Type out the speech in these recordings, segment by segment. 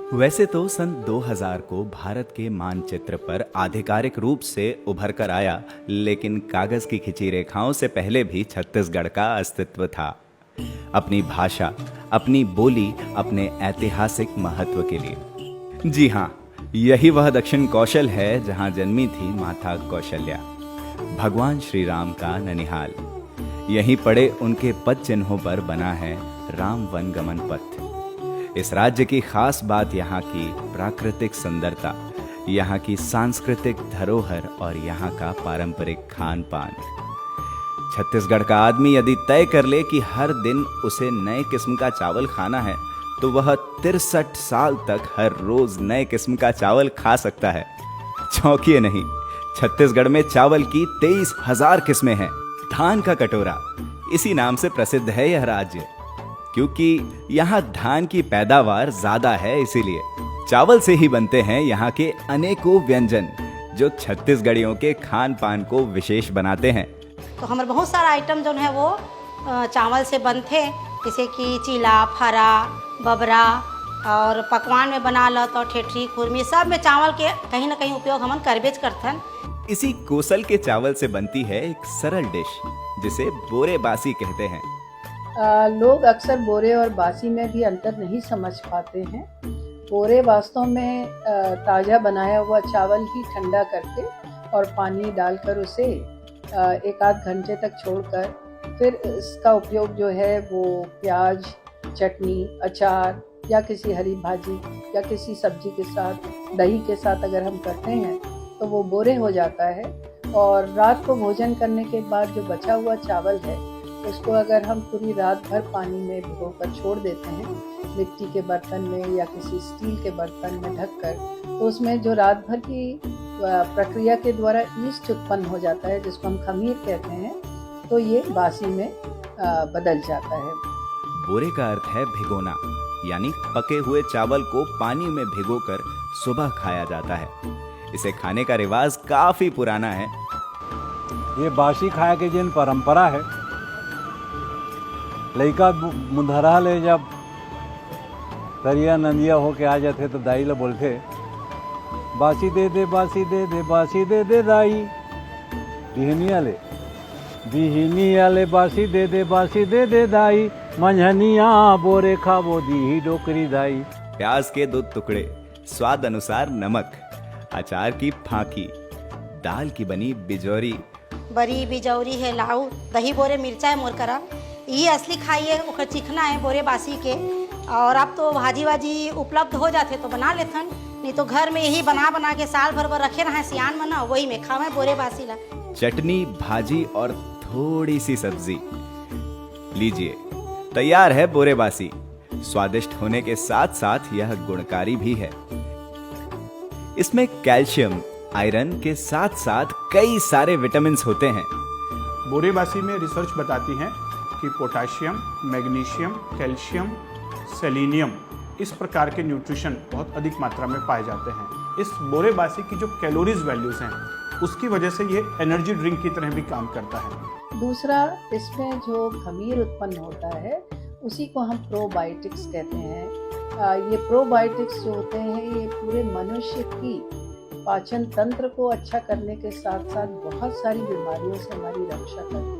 वैसे तो सन 2000 को भारत के मानचित्र पर आधिकारिक रूप से उभर कर आया, लेकिन कागज की खिंची रेखाओं से पहले भी छत्तीसगढ़ का अस्तित्व था। अपनी भाषा, अपनी बोली, अपने ऐतिहासिक महत्व के लिए। जी हाँ, यही वह दक्षिण कौशल है जहाँ जन्मी थी माता कौशल्या, भगवान श्री राम का ननिहाल। यहीं पड़े उनके पद चिन्हों पर बना है राम वन गमन पथ। इस राज्य की खास बात यहाँ की प्राकृतिक सुंदरता, यहाँ की सांस्कृतिक धरोहर और यहाँ का पारंपरिक खान पान। छत्तीसगढ़ का आदमी यदि तय कर ले कि हर दिन उसे नए किस्म का चावल खाना है, तो वह 63 साल तक हर रोज नए किस्म का चावल खा सकता है। चौंकिए नहीं, छत्तीसगढ़ में चावल की 23,000 किस्में हैं। धान का कटोरा, इसी नाम से प्रसिद्ध है यह राज्य, क्योंकि यहाँ धान की पैदावार ज्यादा है। इसीलिए चावल से ही बनते हैं यहाँ के अनेकों व्यंजन, जो छत्तीसगढ़ियों के खान पान को विशेष बनाते हैं। तो हमारे बहुत सारा आइटम जो है वो चावल से बनते, जैसे कि चीला, फरा, बबरा और पकवान में बना लो तो ठेठरी, खुरमी, सब में चावल के कहीं ना कहीं उपयोग हम करबेज करथन। इसी कोसल के चावल से बनती है एक सरल डिश, जिसे बोरे बासी कहते हैं। लोग अक्सर बोरे और बासी में भी अंतर नहीं समझ पाते हैं। बोरे वास्तव में ताज़ा बनाया हुआ चावल ही ठंडा करके और पानी डालकर उसे एक आध घंटे तक छोड़कर फिर इसका उपयोग जो है वो प्याज, चटनी, अचार या किसी हरी भाजी या किसी सब्जी के साथ, दही के साथ अगर हम करते हैं तो वो बोरे हो जाता है। और रात को भोजन करने के बाद जो बचा हुआ चावल है उसको अगर हम पूरी रात भर पानी में भिगोकर छोड़ देते हैं, मिट्टी के बर्तन में या किसी स्टील के बर्तन में ढककर, तो उसमें जो रात भर की प्रक्रिया के द्वारा ईस्ट उत्पन्न हो जाता है, जिसको हम खमीर कहते हैं, तो ये बासी में बदल जाता है। बोरे का अर्थ है भिगोना, यानी पके हुए चावल को पानी में भिगोकर सुबह खाया जाता है। इसे खाने का रिवाज काफी पुराना है। ये बासी खाए के जिन परंपरा है, लड़का मुंधरा ले जब दरिया नंदिया होके आ जाते तो दाई ला बोलते, बासी दे दे, बासी दे दे, बासी दे दे दाई, बिहनिया ले बासी दे दे, बासी दे दे दाई, मंझनिया बोरे खाबो दी डोकरी दाई। प्याज के 2 टुकड़े, स्वाद अनुसार नमक, अचार की फांकी, दाल की बनी बिजौरी, बरी बिजौरी है, लाऊ, दही बोरे, मिर्चा है, मोरकरा, ये असली खाइए, ओकर चिखना है बोरे बासी के। और अब तो भाजी वाजी उपलब्ध हो जाते तो बना लेथन, नहीं तो घर में यही बना बना के साल भर रखे रहे सियान में ना, वही में खावे बोरे बासी ला। चटनी, भाजी और थोड़ी सी सब्जी, लीजिए तैयार है बोरे बासी। स्वादिष्ट होने के साथ साथ यह गुणकारी भी है। इसमें कैल्शियम, आयरन के साथ साथ कई सारे विटामिन होते हैं। बोरे बासी में रिसर्च बताती है कि पोटाशियम, मैग्नीशियम, कैल्शियम, सेलेनियम, इस प्रकार के न्यूट्रिशन बहुत अधिक मात्रा में पाए जाते हैं। इस बोरे बासी की जो कैलोरीज वैल्यूज हैं, उसकी वजह से ये एनर्जी ड्रिंक की तरह भी काम करता है। दूसरा, इसमें जो खमीर उत्पन्न होता है उसी को हम प्रोबायोटिक्स कहते हैं। ये प्रोबायोटिक्स जो होते हैं ये पूरे मनुष्य की पाचन तंत्र को अच्छा करने के साथ साथ बहुत सारी बीमारियों से हमारी रक्षा करते हैं।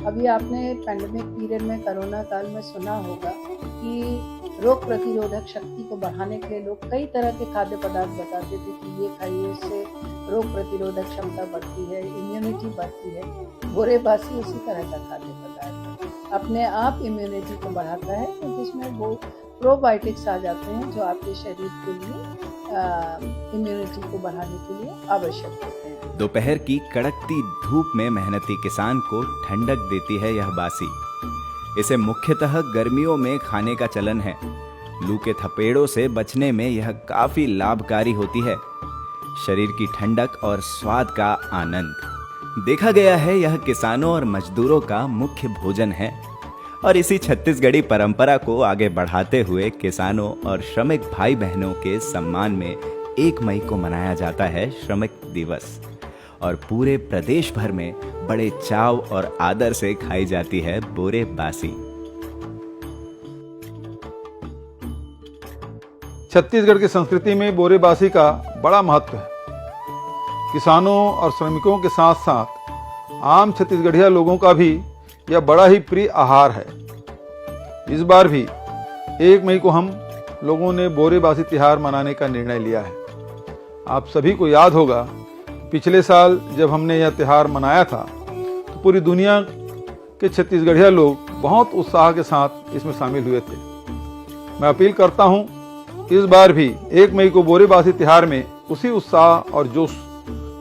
अभी आपने पैंडेमिक पीरियड में, कोरोना काल में सुना होगा कि रोग प्रतिरोधक शक्ति को बढ़ाने के लिए लोग कई तरह के खाद्य पदार्थ बताते थे कि ये खाइए, इससे रोग प्रतिरोधक क्षमता बढ़ती है, इम्यूनिटी बढ़ती है। बोरे बासी उसी तरह का खाद्य पदार्थ है, अपने आप इम्यूनिटी को बढ़ाता है, क्योंकि इसमें वो प्रोबायोटिक्स आ जाते हैं जो आपके शरीर के लिए इम्यूनिटी को बढ़ाने के लिए आवश्यक होते हैं। दोपहर की कड़कती धूप में मेहनती किसान को ठंडक देती है यह बासी। इसे मुख्यतः गर्मियों में खाने का चलन है। लू के थपेड़ों से बचने में यह काफी लाभकारी होती है। शरीर की ठंडक और स्वाद का आनंद। देखा गया है यह किसानों और मजदूरों का मुख्य भोजन है, और इसी छत्तीसगढ़ी परंपरा को आगे बढ़ाते हुए किसानों और श्रमिक भाई बहनों के सम्मान में 1 मई को मनाया जाता है श्रमिक दिवस, और पूरे प्रदेश भर में बड़े चाव और आदर से खाई जाती है बोरे बासी। छत्तीसगढ़ की संस्कृति में बोरेबासी का बड़ा महत्व है। किसानों और श्रमिकों के साथ साथ आम छत्तीसगढ़िया लोगों का भी यह बड़ा ही प्रिय आहार है। इस बार भी 1 मई को हम लोगों ने बोरेबासी त्योहार मनाने का निर्णय लिया है। आप सभी को याद होगा पिछले साल जब हमने यह त्योहार मनाया था तो पूरी दुनिया के छत्तीसगढ़िया लोग बहुत उत्साह के साथ इसमें शामिल हुए थे। मैं अपील करता हूं इस बार भी 1 मई को बोरेबासी त्योहार में उसी उत्साह और जोश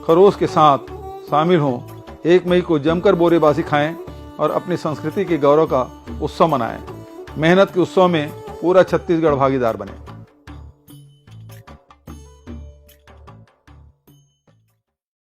खरोश के साथ शामिल हों। 1 मई को जमकर बोरेबासी खाएं और अपनी संस्कृति के गौरव का उत्सव मनाएं। मेहनत के उत्सव में पूरा छत्तीसगढ़ भागीदार बने।